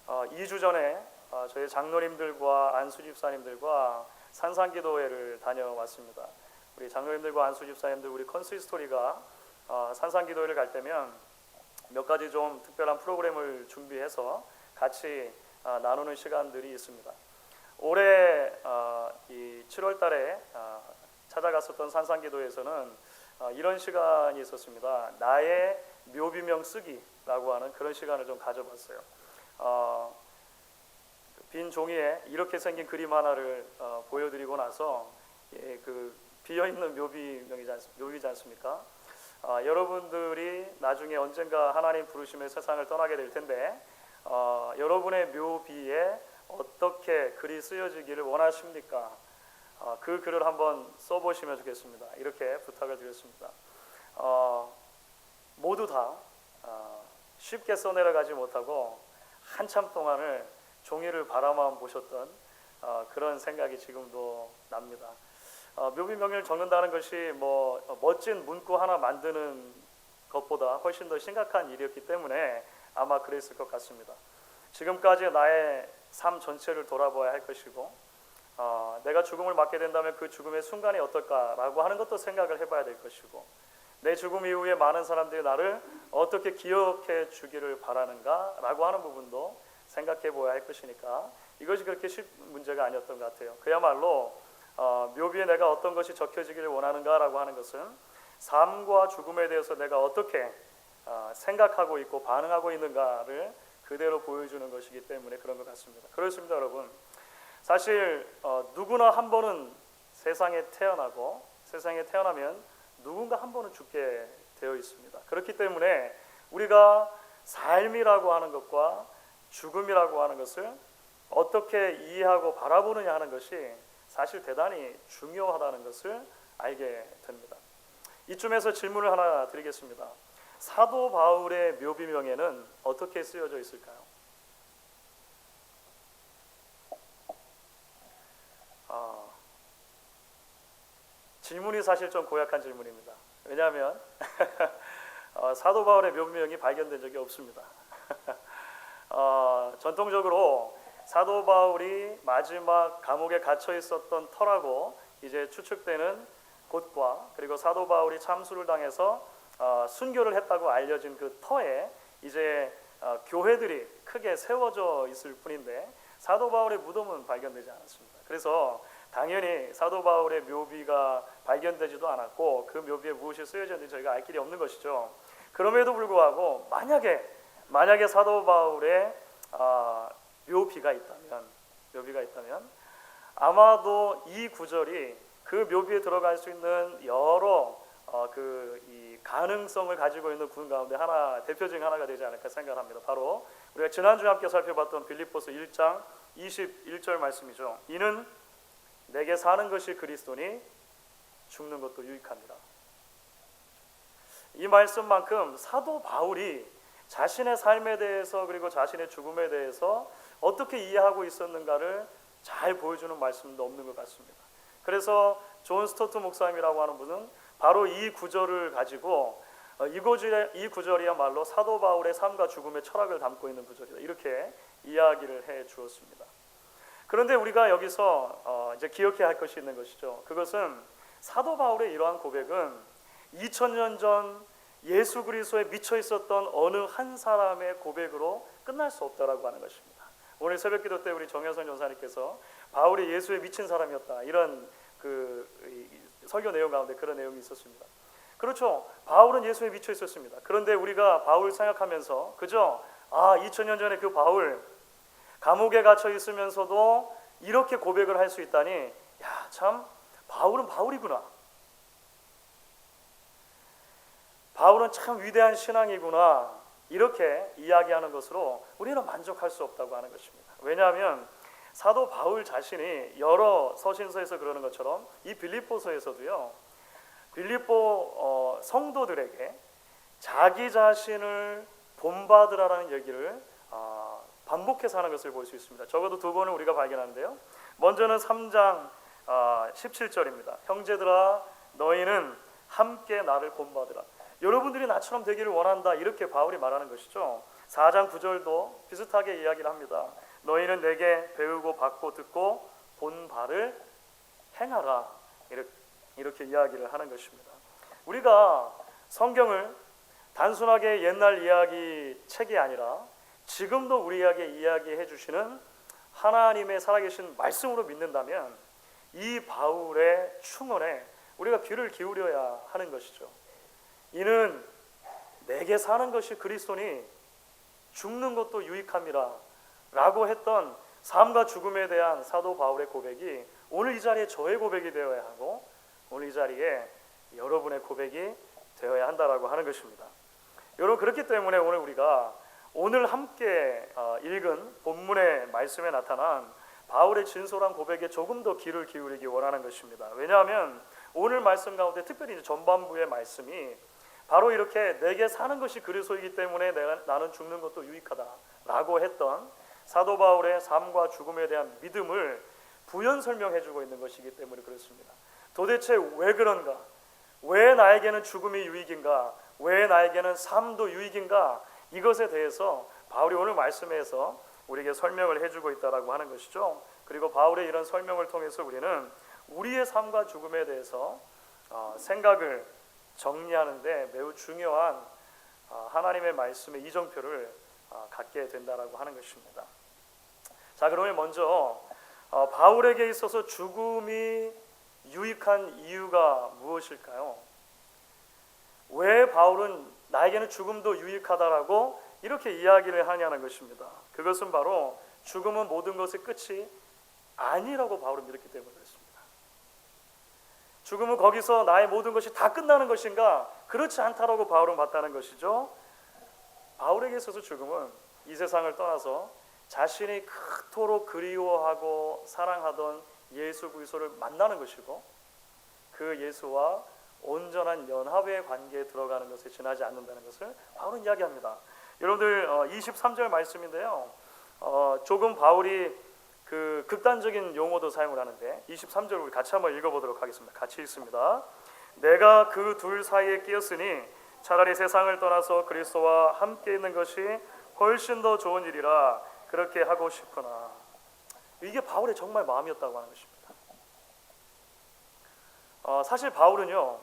2주 전에 저희 장로님들과 안수 집사님들과 산상기도회를 다녀왔습니다. 우리 장로님들과 안수 집사님들, 우리 컨시스토리가 산상기도회를 갈 때면 몇 가지 좀 특별한 프로그램을 준비해서 같이 나누는 시간들이 있습니다. 올해 이 7월 달에 찾아갔었던 산상기도회에서는 이런 시간이 있었습니다. 나의 묘비명 쓰기라고 하는 그런 시간을 좀 가져봤어요. 빈 종이에 이렇게 생긴 그림 하나를 보여드리고 나서 그 비어있는 묘비지 않습니까? 여러분들이 나중에 언젠가 하나님 부르심의 세상을 떠나게 될 텐데 여러분의 묘비에 어떻게 글이 쓰여지기를 원하십니까? 그 글을 한번 써보시면 좋겠습니다. 이렇게 부탁을 드렸습니다. 모두 다 쉽게 써내려가지 못하고 한참 동안을 종이를 바라만 보셨던 그런 생각이 지금도 납니다. 묘비명을 적는다는 것이 뭐 멋진 문구 하나 만드는 것보다 훨씬 더 심각한 일이었기 때문에 아마 그랬을 것 같습니다. 지금까지 나의 삶 전체를 돌아봐야 할 것이고 내가 죽음을 맞게 된다면 그 죽음의 순간이 어떨까라고 하는 것도 생각을 해봐야 될 것이고 내 죽음 이후에 많은 사람들이 나를 어떻게 기억해 주기를 바라는가라고 하는 부분도 생각해 보아야 할 것이니까 이것이 그렇게 쉬운 문제가 아니었던 것 같아요. 그야말로 묘비에 내가 어떤 것이 적혀지기를 원하는가라고 하는 것은 삶과 죽음에 대해서 내가 어떻게 생각하고 있고 반응하고 있는가를 그대로 보여주는 것이기 때문에 그런 것 같습니다. 그렇습니다, 여러분. 사실 누구나 한 번은 세상에 태어나고 세상에 태어나면 누군가 한 번은 죽게 되어 있습니다. 그렇기 때문에 우리가 삶이라고 하는 것과 죽음이라고 하는 것을 어떻게 이해하고 바라보느냐 하는 것이 사실 대단히 중요하다는 것을 알게 됩니다. 이쯤에서 질문을 하나 드리겠습니다. 사도 바울의 묘비명에는 어떻게 쓰여져 있을까요? 질문이 사실 좀 고약한 질문입니다. 왜냐하면 사도 바울의 묘비명이 발견된 적이 없습니다. 전통적으로 사도 바울이 마지막 감옥에 갇혀 있었던 터라고 이제 추측되는 곳과 그리고 사도 바울이 참수를 당해서 순교를 했다고 알려진 그 터에 이제 교회들이 크게 세워져 있을 뿐인데 사도 바울의 무덤은 발견되지 않았습니다. 그래서 당연히 사도 바울의 묘비가 발견되지도 않았고 그 묘비에 무엇이 쓰여졌는지 저희가 알 길이 없는 것이죠. 그럼에도 불구하고 만약에 사도 바울의 묘비가 있다면 아마도 이 구절이 그 묘비에 들어갈 수 있는 여러 이 가능성을 가지고 있는 군 가운데 대표 중 하나가 되지 않을까 생각합니다. 바로 우리가 지난주에 함께 살펴봤던 빌립보서 1장 21절 말씀이죠. 이는 내게 사는 것이 그리스도니 죽는 것도 유익합니다. 이 말씀만큼 사도 바울이 자신의 삶에 대해서 그리고 자신의 죽음에 대해서 어떻게 이해하고 있었는가를 잘 보여주는 말씀도 없는 것 같습니다. 그래서 존 스토트 목사님이라고 하는 분은 바로 이 구절을 가지고 이 구절이야말로 사도 바울의 삶과 죽음의 철학을 담고 있는 구절이다, 이렇게 이야기를 해 주었습니다. 그런데 우리가 여기서 이제 기억해야 할 것이 있는 것이죠. 그것은 사도 바울의 이러한 고백은 2000년 전 예수 그리스도에 미쳐 있었던 어느 한 사람의 고백으로 끝날 수 없다라고 하는 것입니다. 오늘 새벽기도 때 우리 정현선 전사님께서 바울이 예수에 미친 사람이었다, 이런 그 설교 내용 가운데 그런 내용이 있었습니다. 그렇죠. 바울은 예수에 미쳐 있었습니다. 그런데 우리가 바울 생각하면서 그죠? 2000년 전에 그 바울 감옥에 갇혀 있으면서도 이렇게 고백을 할 수 있다니, 참 바울은 바울이구나. 바울은 참 위대한 신앙이구나, 이렇게 이야기하는 것으로 우리는 만족할 수 없다고 하는 것입니다. 왜냐하면 사도 바울 자신이 여러 서신서에서 그러는 것처럼 이 빌립보서에서도요, 빌립보 성도들에게 자기 자신을 본받으라는 얘기를 반복해서 하는 것을 볼 수 있습니다. 적어도 두 번을 우리가 발견하는데요. 먼저는 3장 17절입니다. 형제들아 너희는 함께 나를 본받으라. 여러분들이 나처럼 되기를 원한다, 이렇게 바울이 말하는 것이죠. 4장 9절도 비슷하게 이야기를 합니다. 너희는 내게 배우고 받고 듣고 본 바를 행하라. 이렇게 이야기를 하는 것입니다. 우리가 성경을 단순하게 옛날 이야기 책이 아니라 지금도 우리에게 이야기해 주시는 하나님의 살아계신 말씀으로 믿는다면 이 바울의 충언에 우리가 귀를 기울여야 하는 것이죠. 이는 내게 사는 것이 그리스도니 죽는 것도 유익함이라 라고 했던 삶과 죽음에 대한 사도 바울의 고백이 오늘 이 자리에 저의 고백이 되어야 하고 오늘 이 자리에 여러분의 고백이 되어야 한다라고 하는 것입니다. 여러분, 그렇기 때문에 오늘 우리가 오늘 함께 읽은 본문의 말씀에 나타난 바울의 진솔한 고백에 조금 더 귀를 기울이기 원하는 것입니다. 왜냐하면 오늘 말씀 가운데 특별히 이제 전반부의 말씀이 바로 이렇게 내게 사는 것이 그리스도이기 때문에 나는 죽는 것도 유익하다라고 했던 사도 바울의 삶과 죽음에 대한 믿음을 부연 설명해주고 있는 것이기 때문에 그렇습니다. 도대체 왜 그런가? 왜 나에게는 죽음이 유익인가? 왜 나에게는 삶도 유익인가? 이것에 대해서 바울이 오늘 말씀에서 우리에게 설명을 해주고 있다라고 하는 것이죠. 그리고 바울의 이런 설명을 통해서 우리는 우리의 삶과 죽음에 대해서 생각을 정리하는데 매우 중요한 하나님의 말씀의 이정표를 갖게 된다라고 하는 것입니다. 자, 그러면 먼저 바울에게 있어서 죽음이 유익한 이유가 무엇일까요? 왜 바울은 나에게는 죽음도 유익하다라고 이렇게 이야기를 하냐는 것입니다. 그것은 바로 죽음은 모든 것의 끝이 아니라고 바울은 믿었기 때문에 그렇습니다. 죽음은 거기서 나의 모든 것이 다 끝나는 것인가? 그렇지 않다라고 바울은 봤다는 것이죠. 바울에게 있어서 죽음은 이 세상을 떠나서 자신이 그토록 그리워하고 사랑하던 예수 그리스도를 만나는 것이고 그 예수와 온전한 연합의 관계에 들어가는 것에 지나지 않는다는 것을 바울은 이야기합니다. 여러분들 23절 말씀인데요. 조금 바울이 그 극단적인 용어도 사용을 하는데 23절 우리 같이 한번 읽어보도록 하겠습니다. 같이 읽습니다. 내가 그 둘 사이에 끼었으니 차라리 세상을 떠나서 그리스도와 함께 있는 것이 훨씬 더 좋은 일이라 그렇게 하고 싶구나. 이게 바울의 정말 마음이었다고 하는 것입니다. 사실 바울은요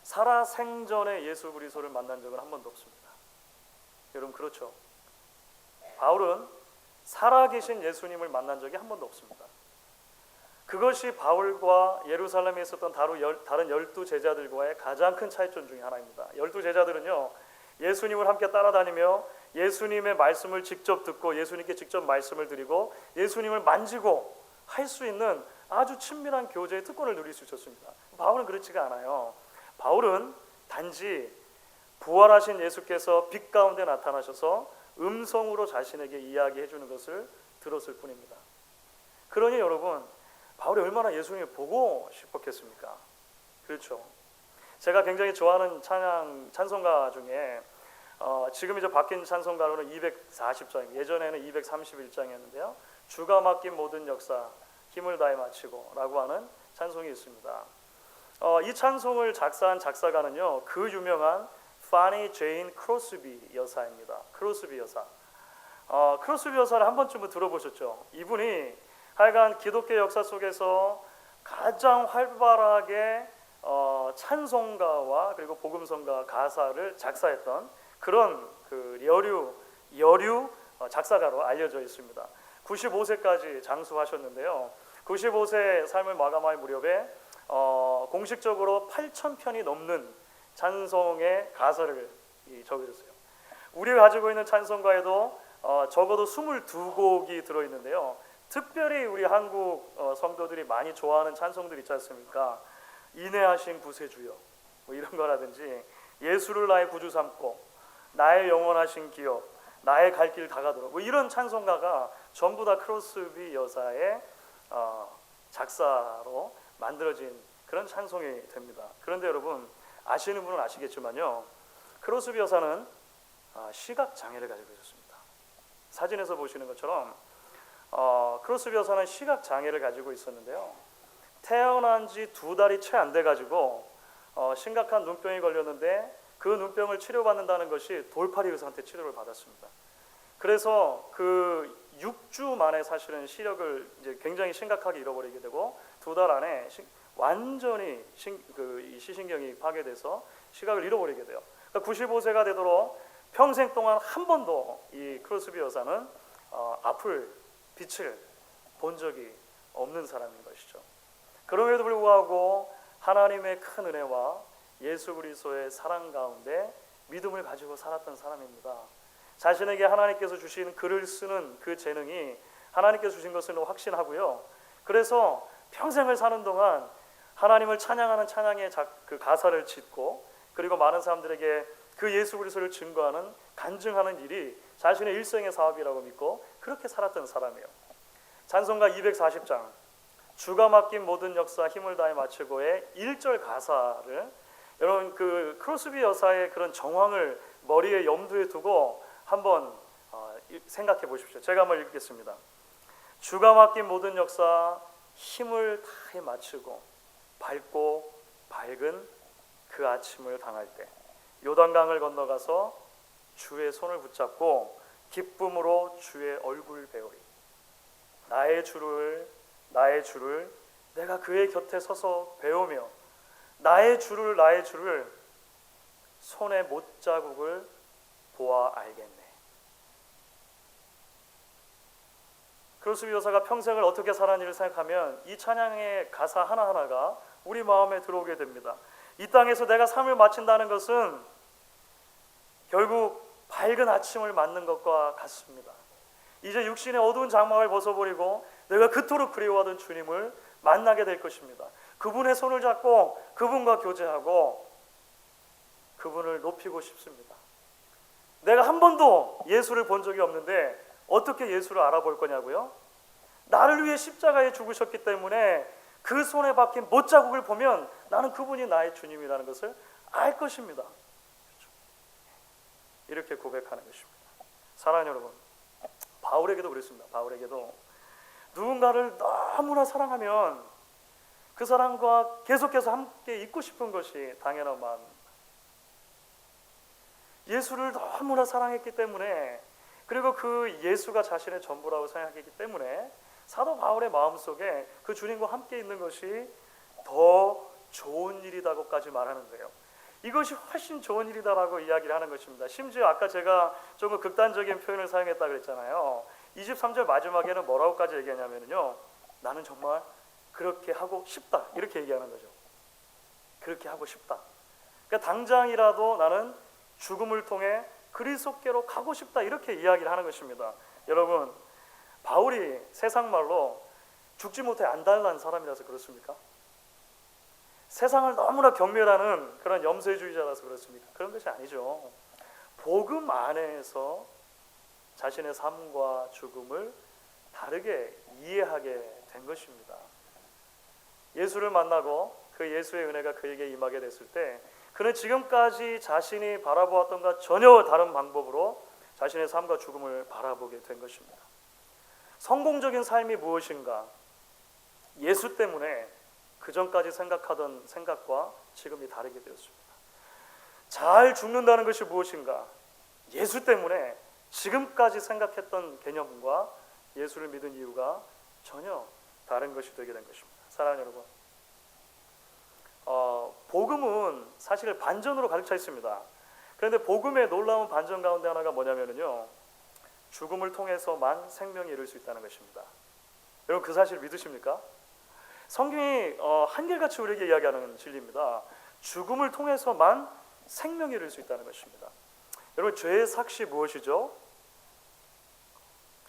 살아생전에 예수 그리스도를 만난 적은 한 번도 없습니다. 여러분 그렇죠? 바울은 살아계신 예수님을 만난 적이 한 번도 없습니다. 그것이 바울과 예루살렘에 있었던 다른 12제자들과의 가장 큰 차이점 중에 하나입니다. 12제자들은요 예수님을 함께 따라다니며 예수님의 말씀을 직접 듣고 예수님께 직접 말씀을 드리고 예수님을 만지고 할 수 있는 아주 친밀한 교제의 특권을 누릴 수 있었습니다. 바울은 그렇지가 않아요. 바울은 단지 부활하신 예수께서 빛 가운데 나타나셔서 음성으로 자신에게 이야기해 주는 것을 들었을 뿐입니다. 그러니 여러분 바울이 얼마나 예수님을 보고 싶었겠습니까? 그렇죠. 제가 굉장히 좋아하는 찬송가 중에 지금 이제 바뀐 찬송가로는 240장, 예전에는 231장이었는데요. 주가 맡긴 모든 역사 힘을 다해 마치고 라고 하는 찬송이 있습니다. 이 찬송을 작사한 작사가는요 그 유명한 파니 제인 크로스비 여사입니다. 크로스비 여사. 크로스비 여사를 한 번쯤은 들어보셨죠? 이분이 하여간 기독교 역사 속에서 가장 활발하게 찬송가와 그리고 복음성가 가사를 작사했던 그런 그 여류 작사가로 알려져 있습니다. 95세까지 장수하셨는데요. 95세 삶을 마감할 무렵에 공식적으로 8,000편이 넘는 찬송의 가사를 적으셨어요. 우리가 가지고 있는 찬송가에도 적어도 22곡이 들어있는데요. 특별히 우리 한국 성도들이 많이 좋아하는 찬송들 있지 않습니까? 인내하신 구세주여 뭐 이런 거라든지 예수를 나의 구주 삼고 나의 영원하신 기업 나의 갈 길 다가도록 뭐 이런 찬송가가 전부 다 크로스비 여사의 작사로 만들어진 그런 찬송이 됩니다. 그런데 여러분 아시는 분은 아시겠지만요 크로스비 여사는 시각장애를 가지고 있었습니다. 사진에서 보시는 것처럼 크로스비 여사는 시각장애를 가지고 있었는데요 태어난 지 2달이 채 안 돼가지고 심각한 눈병이 걸렸는데 그 눈병을 치료받는다는 것이 돌팔이 의사한테 치료를 받았습니다. 그래서 그 6주 만에 사실은 시력을 이제 굉장히 심각하게 잃어버리게 되고 2달 안에 완전히 이 시신경이 파괴돼서 시각을 잃어버리게 돼요. 그러니까 95세가 되도록 평생 동안 한 번도 이 크로스비 여사는 앞을 빛을 본 적이 없는 사람인 것이죠. 그럼에도 불구하고 하나님의 큰 은혜와 예수 그리스도의 사랑 가운데 믿음을 가지고 살았던 사람입니다. 자신에게 하나님께서 주신 글을 쓰는 그 재능이 하나님께서 주신 것을 확신하고요. 그래서 평생을 사는 동안 하나님을 찬양하는 찬양의 그 가사를 짓고 그리고 많은 사람들에게 그 예수 그리스도를 증거하는 간증하는 일이 자신의 일생의 사업이라고 믿고 그렇게 살았던 사람이에요. 찬송가 240장 주가 맡긴 모든 역사 힘을 다해 마치고의 1절 가사를 여러분 그 크로스비 여사의 그런 정황을 머리에 염두에 두고 한번 생각해 보십시오. 제가 한번 읽겠습니다. 주가 맡긴 모든 역사 힘을 다해 마치고 밝고 밝은 그 아침을 당할 때 요단강을 건너가서 주의 손을 붙잡고 기쁨으로 주의 얼굴 배우리. 나의 주를 내가 그의 곁에 서서 배우며 나의 주를 손의 못자국을 보아 알겠네. 크로스비 여사가 평생을 어떻게 살았는지를 생각하면 이 찬양의 가사 하나하나가 우리 마음에 들어오게 됩니다. 이 땅에서 내가 삶을 마친다는 것은 결국 밝은 아침을 맞는 것과 같습니다. 이제 육신의 어두운 장막을 벗어버리고 내가 그토록 그리워하던 주님을 만나게 될 것입니다. 그분의 손을 잡고 그분과 교제하고 그분을 높이고 싶습니다. 내가 한 번도 예수를 본 적이 없는데 어떻게 예수를 알아볼 거냐고요? 나를 위해 십자가에 죽으셨기 때문에 그 손에 박힌 못자국을 보면 나는 그분이 나의 주님이라는 것을 알 것입니다. 이렇게 고백하는 것입니다. 사랑하는 여러분, 바울에게도 그랬습니다. 바울에게도 누군가를 너무나 사랑하면 그 사람과 계속해서 함께 있고 싶은 것이 당연한 마음입니다. 예수를 너무나 사랑했기 때문에 그리고 그 예수가 자신의 전부라고 생각했기 때문에 사도 바울의 마음속에 그 주님과 함께 있는 것이 더 좋은 일이다고까지 말하는데요. 이것이 훨씬 좋은 일이다라고 이야기를 하는 것입니다. 심지어 아까 제가 조금 극단적인 표현을 사용했다 그랬잖아요. 23절 마지막에는 뭐라고까지 얘기하냐면요. 나는 정말 그렇게 하고 싶다 이렇게 얘기하는 거죠. 그렇게 하고 싶다. 그러니까 당장이라도 나는 죽음을 통해 그리스도께로 가고 싶다 이렇게 이야기를 하는 것입니다. 여러분, 바울이 세상 말로 죽지 못해 안달난 사람이라서 그렇습니까? 세상을 너무나 경멸하는 그런 염세주의자라서 그렇습니까? 그런 것이 아니죠. 복음 안에서 자신의 삶과 죽음을 다르게 이해하게 된 것입니다. 예수를 만나고 그 예수의 은혜가 그에게 임하게 됐을 때 그는 지금까지 자신이 바라보았던 것과 전혀 다른 방법으로 자신의 삶과 죽음을 바라보게 된 것입니다. 성공적인 삶이 무엇인가? 예수 때문에 그전까지 생각하던 생각과 지금이 다르게 되었습니다. 잘 죽는다는 것이 무엇인가? 예수 때문에 지금까지 생각했던 개념과 예수를 믿은 이유가 전혀 다른 것이 되게 된 것입니다. 사랑하는 여러분, 복음은 사실 반전으로 가득 차 있습니다. 그런데 복음의 놀라운 반전 가운데 하나가 뭐냐면요, 죽음을 통해서만 생명이 이룰 수 있다는 것입니다. 여러분 그 사실 믿으십니까? 성경이 한결같이 우리에게 이야기하는 진리입니다. 죽음을 통해서만 생명이 이룰 수 있다는 것입니다. 여러분 죄의 삭시 무엇이죠?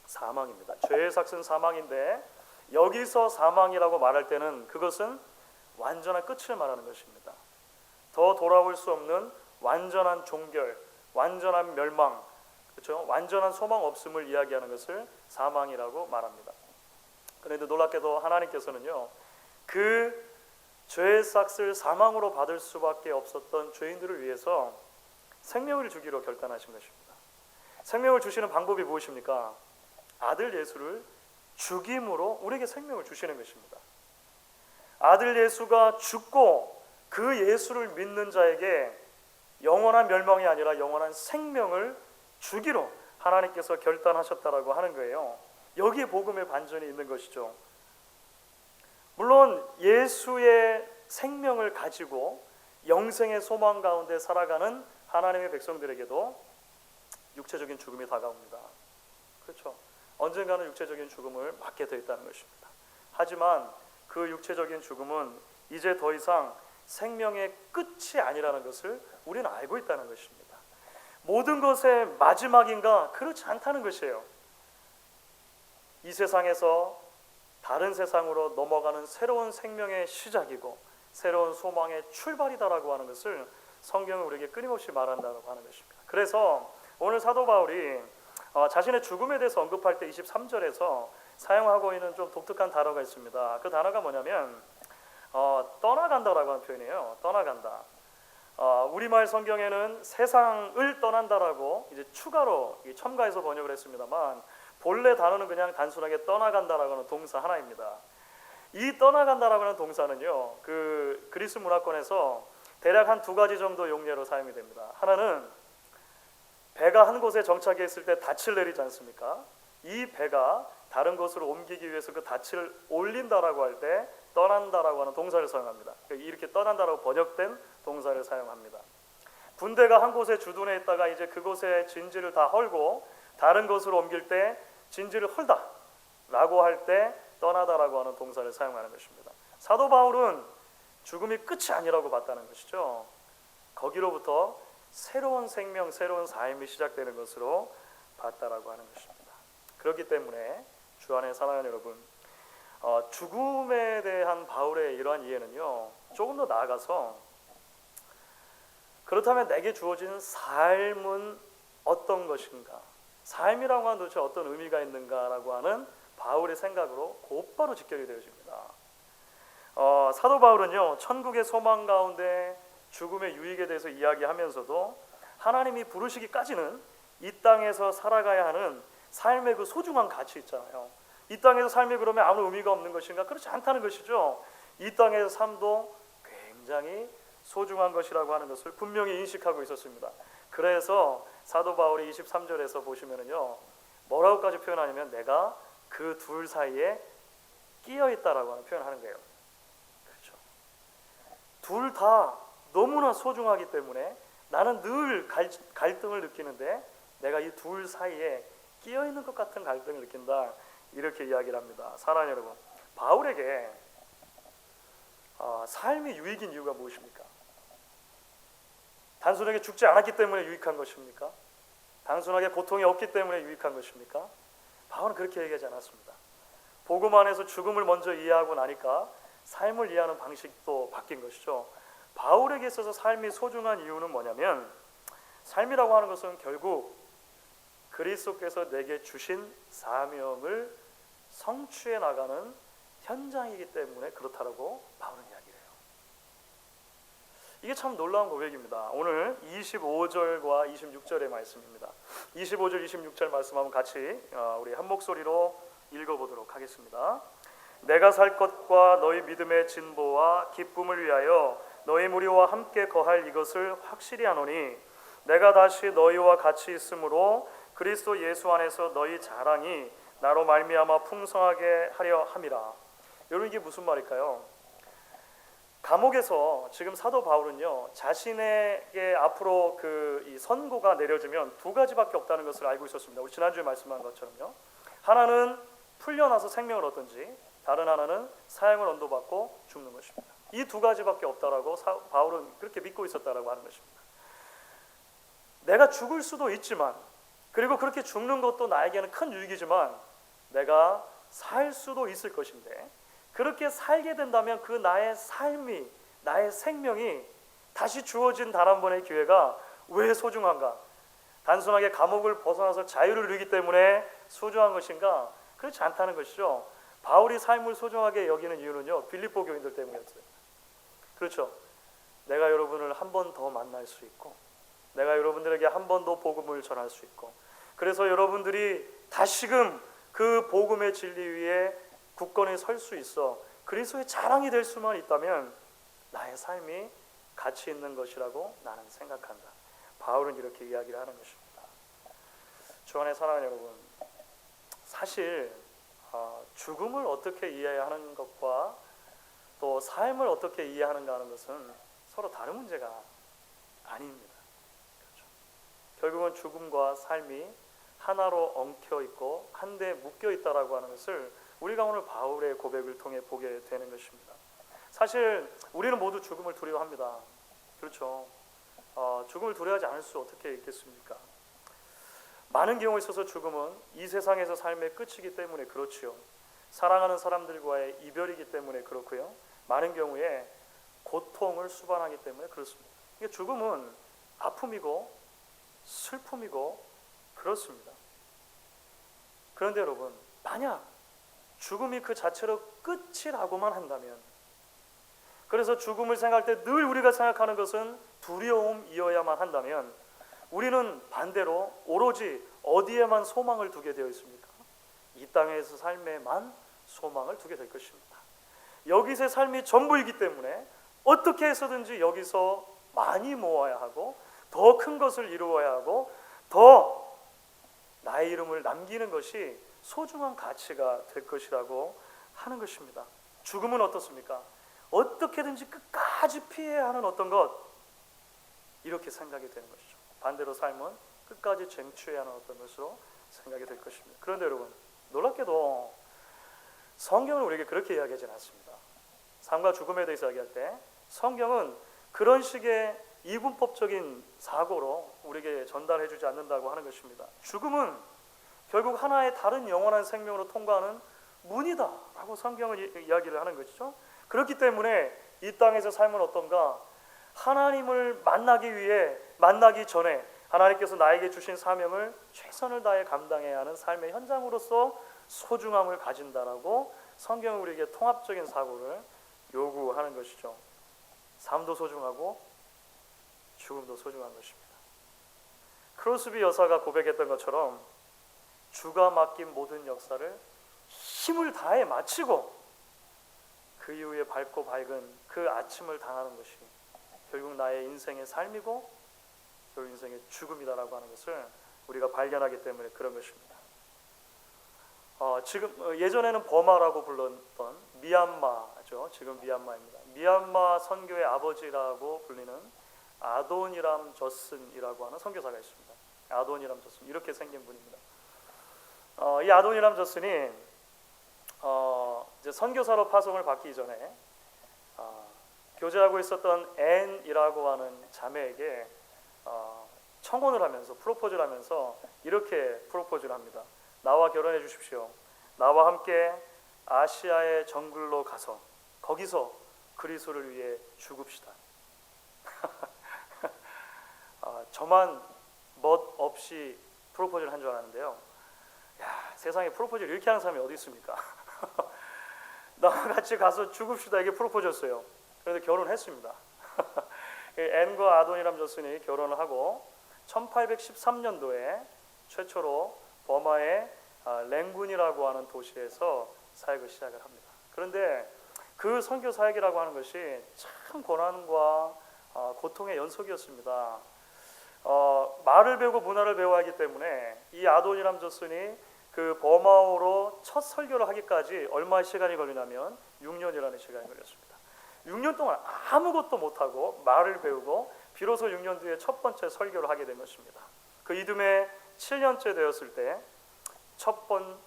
사망입니다. 죄의 삭은 사망인데 여기서 사망이라고 말할 때는 그것은 완전한 끝을 말하는 것입니다. 더 돌아올 수 없는 완전한 종결, 완전한 멸망, 그렇죠? 완전한 소망 없음을 이야기하는 것을 사망이라고 말합니다. 그런데 놀랍게도 하나님께서는요, 그 죄의 삭을 사망으로 받을 수밖에 없었던 죄인들을 위해서 생명을 주기로 결단하신 것입니다. 생명을 주시는 방법이 무엇입니까? 아들 예수를 죽임으로 우리에게 생명을 주시는 것입니다. 아들 예수가 죽고 그 예수를 믿는 자에게 영원한 멸망이 아니라 영원한 생명을 주기로 하나님께서 결단하셨다라고 하는 거예요. 여기에 복음의 반전이 있는 것이죠. 물론 예수의 생명을 가지고 영생의 소망 가운데 살아가는 하나님의 백성들에게도 육체적인 죽음이 다가옵니다. 그렇죠. 언젠가는 육체적인 죽음을 맞게 되어 있다는 것입니다. 하지만 그 육체적인 죽음은 이제 더 이상 생명의 끝이 아니라는 것을 우리는 알고 있다는 것입니다. 모든 것의 마지막인가? 그렇지 않다는 것이에요. 이 세상에서 다른 세상으로 넘어가는 새로운 생명의 시작이고 새로운 소망의 출발이다라고 하는 것을 성경은 우리에게 끊임없이 말한다고 하는 것입니다. 그래서 오늘 사도 바울이 자신의 죽음에 대해서 언급할 때 23절에서 사용하고 있는 좀 독특한 단어가 있습니다. 그 단어가 뭐냐면 떠나간다라고 하는 표현이에요. 떠나간다. 우리말 성경에는 세상을 떠난다라고 이제 추가로 첨가해서 번역을 했습니다만 본래 단어는 그냥 단순하게 떠나간다라고 하는 동사 하나입니다. 이 떠나간다라고 하는 동사는요, 그 그리스 문화권에서 대략 한 두 가지 정도 용례로 사용이 됩니다. 하나는 배가 한 곳에 정착해 있을 때 닻을 내리지 않습니까? 이 배가 다른 곳으로 옮기기 위해서 그 닻을 올린다라고 할 때 떠난다라고 하는 동사를 사용합니다. 이렇게 떠난다라고 번역된 동사를 사용합니다. 군대가 한 곳에 주둔해 있다가 이제 그곳에 진지를 다 헐고 다른 곳으로 옮길 때 진지를 헐다라고 할 때 떠나다라고 하는 동사를 사용하는 것입니다. 사도 바울은 죽음이 끝이 아니라고 봤다는 것이죠. 거기로부터 새로운 생명, 새로운 삶이 시작되는 것으로 봤다라고 하는 것입니다. 그렇기 때문에 주 안에 사랑하는 여러분, 죽음에 대한 바울의 이러한 이해는요, 조금 더 나아가서 그렇다면 내게 주어진 삶은 어떤 것인가, 삶이라고 하는 도대체 어떤 의미가 있는가라고 하는 바울의 생각으로 곧바로 직결이 되어집니다. 사도 바울은요, 천국의 소망 가운데 죽음의 유익에 대해서 이야기하면서도 하나님이 부르시기까지는 이 땅에서 살아가야 하는 삶의 그 소중한 가치 있잖아요. 이 땅에서 삶이 그러면 아무 의미가 없는 것인가? 그렇지 않다는 것이죠. 이 땅에서 삶도 굉장히 소중한 것이라고 하는 것을 분명히 인식하고 있었습니다. 그래서 사도 바울이 23절에서 보시면은요, 뭐라고까지 표현하냐면 내가 그 둘 사이에 끼어 있다라고 하는 표현하는 거예요. 그렇죠. 둘 다 너무나 소중하기 때문에 나는 늘 갈등을 느끼는데 내가 이 둘 사이에 끼어 있는 것 같은 갈등을 느낀다, 이렇게 이야기를 합니다. 사랑하는 여러분, 바울에게 삶이 유익인 이유가 무엇입니까? 단순하게 죽지 않았기 때문에 유익한 것입니까? 단순하게 고통이 없기 때문에 유익한 것입니까? 바울은 그렇게 얘기하지 않았습니다. 복음 안에서 죽음을 먼저 이해하고 나니까 삶을 이해하는 방식도 바뀐 것이죠. 바울에게 있어서 삶이 소중한 이유는 뭐냐면, 삶이라고 하는 것은 결국 그리스도께서 내게 주신 사명을 성취해 나가는 현장이기 때문에 그렇다라고 바울은 이야기해요. 이게 참 놀라운 고백입니다. 오늘 25절과 26절의 말씀입니다. 25절, 26절 말씀 한번 같이 우리 한 목소리로 읽어보도록 하겠습니다. 내가 살 것과 너희 믿음의 진보와 기쁨을 위하여 너희 무리와 함께 거할 이것을 확실히 하노니 내가 다시 너희와 같이 있으므로 그리스도 예수 안에서 너희 자랑이 나로 말미암아 풍성하게 하려 함이라. 여러분, 이게 무슨 말일까요? 감옥에서 지금 사도 바울은요, 자신에게 앞으로 이 선고가 내려지면 두 가지밖에 없다는 것을 알고 있었습니다. 우리 지난주에 말씀한 것처럼요, 하나는 풀려나서 생명을 얻든지 다른 하나는 사형을 언도받고 죽는 것입니다. 이 두 가지밖에 없다라고 바울은 그렇게 믿고 있었다라고 하는 것입니다. 내가 죽을 수도 있지만, 그리고 그렇게 죽는 것도 나에게는 큰 유익이지만 내가 살 수도 있을 것인데, 그렇게 살게 된다면 그 나의 삶이, 나의 생명이 다시 주어진 단 한 번의 기회가 왜 소중한가? 단순하게 감옥을 벗어나서 자유를 누리기 때문에 소중한 것인가? 그렇지 않다는 것이죠. 바울이 삶을 소중하게 여기는 이유는요, 빌립보 교인들 때문이었어요. 그렇죠. 내가 여러분을 한 번 더 만날 수 있고, 내가 여러분들에게 한 번 더 복음을 전할 수 있고, 그래서 여러분들이 다시금 그 복음의 진리 위에 굳건히 설 수 있어 그리스도의 자랑이 될 수만 있다면 나의 삶이 가치 있는 것이라고 나는 생각한다. 바울은 이렇게 이야기를 하는 것입니다. 주 안에 사랑하는 여러분, 사실 죽음을 어떻게 이해하는 것과 또 삶을 어떻게 이해하는가 하는 것은 서로 다른 문제가 아닙니다. 그렇죠? 결국은 죽음과 삶이 하나로 엉켜 있고 한데 묶여 있다라고 하는 것을 우리가 오늘 바울의 고백을 통해 보게 되는 것입니다. 사실 우리는 모두 죽음을 두려워합니다. 그렇죠? 죽음을 두려워하지 않을 수 어떻게 있겠습니까? 많은 경우에 있어서 죽음은 이 세상에서 삶의 끝이기 때문에 그렇지요. 사랑하는 사람들과의 이별이기 때문에 그렇고요. 많은 경우에 고통을 수반하기 때문에 그렇습니다. 죽음은 아픔이고 슬픔이고 그렇습니다. 그런데 여러분, 만약 죽음이 그 자체로 끝이라고만 한다면, 그래서 죽음을 생각할 때 늘 우리가 생각하는 것은 두려움이어야만 한다면, 우리는 반대로 오로지 어디에만 소망을 두게 되어 있습니까? 이 땅에서 삶에만 소망을 두게 될 것입니다. 여기서의 삶이 전부이기 때문에 어떻게 해서든지 여기서 많이 모아야 하고 더 큰 것을 이루어야 하고 더 나의 이름을 남기는 것이 소중한 가치가 될 것이라고 하는 것입니다. 죽음은 어떻습니까? 어떻게든지 끝까지 피해야 하는 어떤 것, 이렇게 생각이 되는 것이죠. 반대로 삶은 끝까지 쟁취해야 하는 어떤 것으로 생각이 될 것입니다. 그런데 여러분, 놀랍게도 성경은 우리에게 그렇게 이야기하지는 않습니다. 삶과 죽음에 대해서 이야기할 때 성경은 그런 식의 이분법적인 사고로 우리에게 전달해 주지 않는다고 하는 것입니다. 죽음은 결국 하나의 다른 영원한 생명으로 통과하는 문이다 라고 성경은 이야기를 하는 것이죠. 그렇기 때문에 이 땅에서 삶은 어떤가? 하나님을 만나기 위해, 만나기 전에 하나님께서 나에게 주신 사명을 최선을 다해 감당해야 하는 삶의 현장으로서 소중함을 가진다라고 성경은 우리에게 통합적인 사고를 요구하는 것이죠. 삶도 소중하고 죽음도 소중한 것입니다. 크로스비 여사가 고백했던 것처럼 주가 맡긴 모든 역사를 힘을 다해 마치고 그 이후에 밝고 밝은 그 아침을 당하는 것이 결국 나의 인생의 삶이고 결국 인생의 죽음이다라고 하는 것을 우리가 발견하기 때문에 그런 것입니다. 지금 예전에는 버마라고 불렀던 미얀마죠. 지금 미얀마입니다. 미얀마 선교의 아버지라고 불리는 아도니람 저슨이라고 하는 선교사가 있습니다. 아도니람 저슨, 이렇게 생긴 분입니다. 이 아도니람 저슨이 이제 선교사로 파송을 받기 전에 교제하고 있었던 앤이라고 하는 자매에게 청혼을 하면서 프로포즈를 하면서 이렇게 프로포즈를 합니다. 나와 결혼해 주십시오. 나와 함께 아시아의 정글로 가서 거기서 그리스도를 위해 죽읍시다. 저만 멋 없이 프로포즈를 한 줄 알았는데요. 야, 세상에 프로포즈를 이렇게 하는 사람이 어디 있습니까? 나와 같이 가서 죽읍시다, 이게 프로포즈였어요. 그래서 결혼했습니다. 앤과 아도니람 저슨이 결혼을 하고 1813년도에 최초로 버마의 랭군이라고 하는 도시에서 사역을 시작을 합니다. 그런데 그 선교 사역이라고 하는 것이 참 고난과 고통의 연속이었습니다. 말을 배우고 문화를 배워야 하기 때문에 이 아도니람 저슨이 그 버마어로 첫 설교를 하기까지 얼마의 시간이 걸리냐면 6년이라는 시간이 걸렸습니다. 6년 동안 아무것도 못하고 말을 배우고 비로소 6년 뒤에 첫 번째 설교를 하게 된 것입니다. 그 이듬해 7년째 되었을 때 첫 번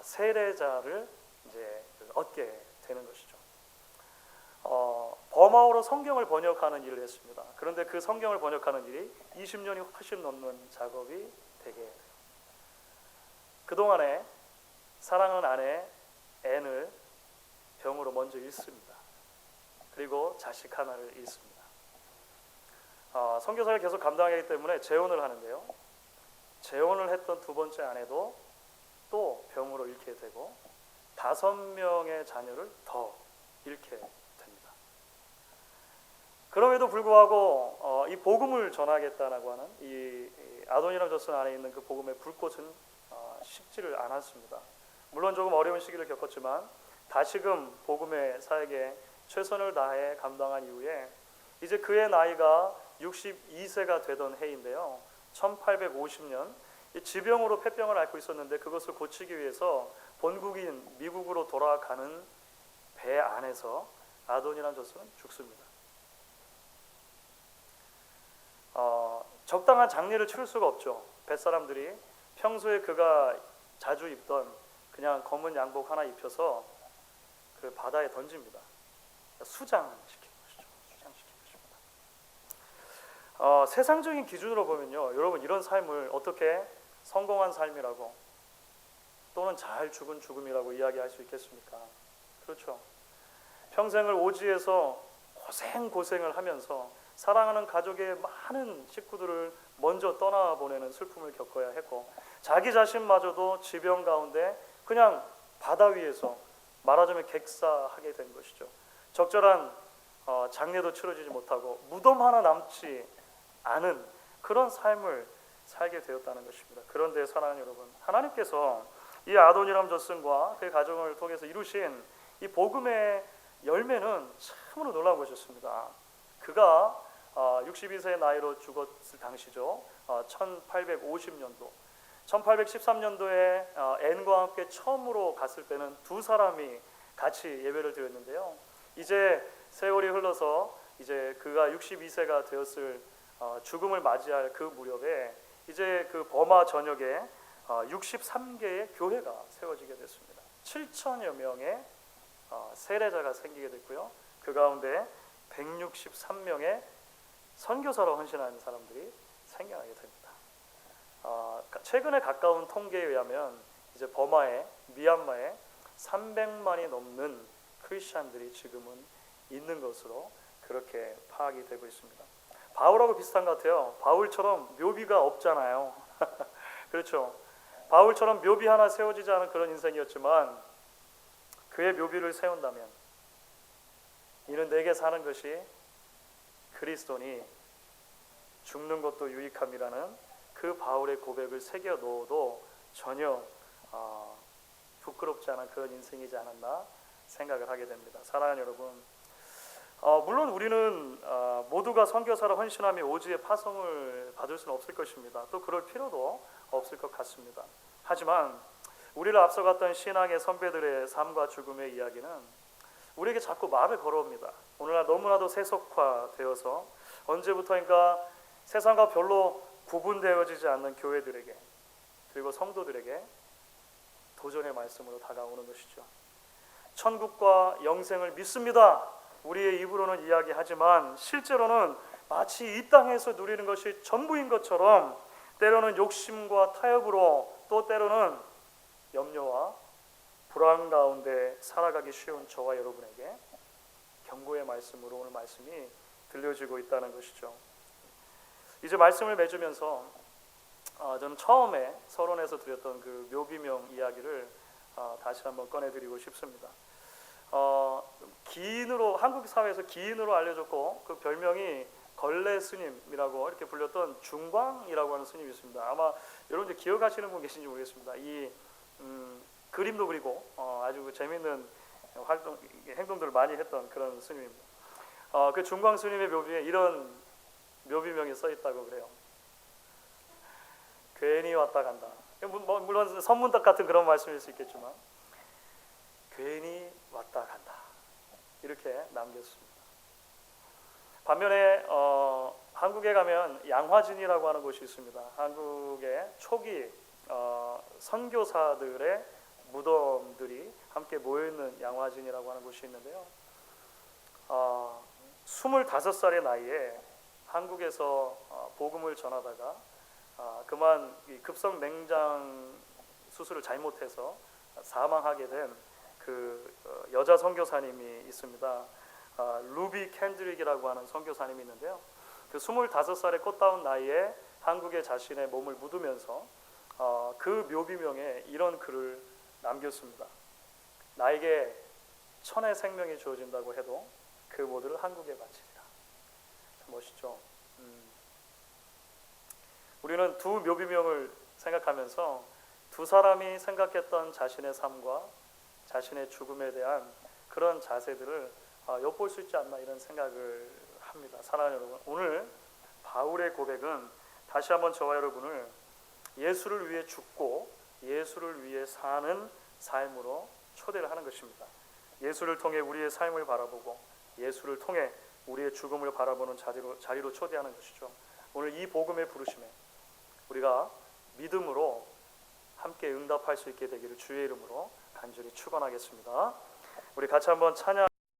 세례자를 이제 얻게 되는 것이죠. 버마어로 성경을 번역하는 일을 했습니다. 그런데 그 성경을 번역하는 일이 20년이 훨씬 넘는 작업이 되게 돼요. 그동안에 사랑하는 아내 앤을 병으로 먼저 잃습니다. 그리고 자식 하나를 잃습니다. 선교사를 계속 감당하기 때문에 재혼을 하는데요. 재혼을 했던 두 번째 아내도 또 병으로 잃게 되고 5명의 자녀를 더 잃게 됩니다. 그럼에도 불구하고 이 복음을 전하겠다라고 하는 이 아도니람 저슨 안에 있는 그 복음의 불꽃은 식지를 않았습니다. 물론 조금 어려운 시기를 겪었지만 다시금 복음의 사역에 최선을 다해 감당한 이후에 이제 그의 나이가 62세가 되던 해인데요. 1850년 지병으로 폐병을 앓고 있었는데 그것을 고치기 위해서 본국인 미국으로 돌아가는 배 안에서 아도니란 저스는 죽습니다. 적당한 장례를 치를 수가 없죠. 뱃사람들이 평소에 그가 자주 입던 그냥 검은 양복 하나 입혀서 그 바다에 던집니다. 수장시킨 것이죠. 수장시킨 것입니다. 세상적인 기준으로 보면요, 여러분 이런 삶을 어떻게 성공한 삶이라고 또는 잘 죽은 죽음이라고 이야기할 수 있겠습니까? 그렇죠. 평생을 오지에서 고생을 하면서 사랑하는 가족의 많은 식구들을 먼저 떠나보내는 슬픔을 겪어야 했고 자기 자신마저도 지병 가운데 그냥 바다 위에서 말하자면 객사하게 된 것이죠. 적절한 장례도 치러지지 못하고 무덤 하나 남지 않은 그런 삶을 살게 되었다는 것입니다. 그런데 사랑하는 여러분, 하나님께서 이 아도니람 저슨과 그의 가정을 통해서 이루신 이 복음의 열매는 참으로 놀라운 것이었습니다. 그가 62세의 나이로 죽었을 당시죠. 1850년도 1813년도에 앤과 함께 처음으로 갔을 때는 두 사람이 같이 예배를 드렸는데요. 이제 세월이 흘러서 이제 그가 62세가 되었을 죽음을 맞이할 그 무렵에 이제 그 버마 전역에 63개의 교회가 세워지게 됐습니다. 7천여 명의 세례자가 생기게 됐고요. 그 가운데 163명의 선교사로 헌신하는 사람들이 생겨나게 됩니다. 최근에 가까운 통계에 의하면 이제 버마에 미얀마에 300만이 넘는 크리스천들이 지금은 있는 것으로 그렇게 파악이 되고 있습니다. 바울하고 비슷한 것 같아요. 바울처럼 묘비가 없잖아요. 그렇죠. 바울처럼 묘비 하나 세워지지 않은 그런 인생이었지만 그의 묘비를 세운다면 이는 내게 사는 것이 그리스도니 죽는 것도 유익함이라는 그 바울의 고백을 새겨 넣어도 전혀 부끄럽지 않은 그런 인생이지 않았나 생각을 하게 됩니다. 사랑하는 여러분, 물론 우리는 모두가 선교사로 헌신하며 오지의 파송을 받을 수는 없을 것입니다. 또 그럴 필요도 없을 것 같습니다. 하지만 우리를 앞서갔던 신앙의 선배들의 삶과 죽음의 이야기는 우리에게 자꾸 말을 걸어옵니다. 오늘날 너무나도 세속화되어서 언제부터인가 세상과 별로 구분되어지지 않는 교회들에게 그리고 성도들에게 도전의 말씀으로 다가오는 것이죠. 천국과 영생을 믿습니다. 우리의 입으로는 이야기하지만 실제로는 마치 이 땅에서 누리는 것이 전부인 것처럼 때로는 욕심과 타협으로 또 때로는 염려와 불안 가운데 살아가기 쉬운 저와 여러분에게 경고의 말씀으로 오늘 말씀이 들려지고 있다는 것이죠. 이제 말씀을 맺으면서 저는 처음에 서론에서 드렸던 그 묘비명 이야기를 다시 한번 꺼내드리고 싶습니다. 기인으로 한국 사회에서 기인으로 알려졌고 그 별명이 걸레 스님이라고 이렇게 불렸던 중광이라고 하는 스님이 있습니다. 아마 여러분들 기억하시는 분 계신지 모르겠습니다. 이 그림도 그리고 아주 재미있는 행동들을 많이 했던 그런 스님입니다. 그 중광 스님의 묘비에 이런 묘비명이 써 있다고 그래요. 괜히 왔다 간다. 물론 선문답 같은 그런 말씀일 수 있겠지만 괜히 왔다 간다 이렇게 남겼습니다. 반면에 한국에 가면 양화진이라고 하는 곳이 있습니다. 한국의 초기 선교사들의 무덤들이 함께 모여있는 양화진이라고 하는 곳이 있는데요. 25살의 나이에 한국에서 복음을 전하다가 그만 급성 맹장 수술을 잘못해서 사망하게 된 그 여자 선교사님이 있습니다. 루비 캔드릭이라고 하는 선교사님이 있는데요. 그 25살의 꽃다운 나이에 한국에 자신의 몸을 묻으면서 그 묘비명에 이런 글을 남겼습니다. 나에게 천의 생명이 주어진다고 해도 그 모두를 한국에 바치리라. 멋있죠. 우리는 두 묘비명을 생각하면서 두 사람이 생각했던 자신의 삶과 자신의 죽음에 대한 그런 자세들을 엿볼 수 있지 않나 이런 생각을 합니다. 사랑하는 여러분, 오늘 바울의 고백은 다시 한번 저와 여러분을 예수를 위해 죽고 예수를 위해 사는 삶으로 초대를 하는 것입니다. 예수를 통해 우리의 삶을 바라보고 예수를 통해 우리의 죽음을 바라보는 자리로 초대하는 것이죠. 오늘 이 복음의 부르심에 우리가 믿음으로 함께 응답할 수 있게 되기를 주의 이름으로 간절히 축원하겠습니다. 우리 같이 한번 찬양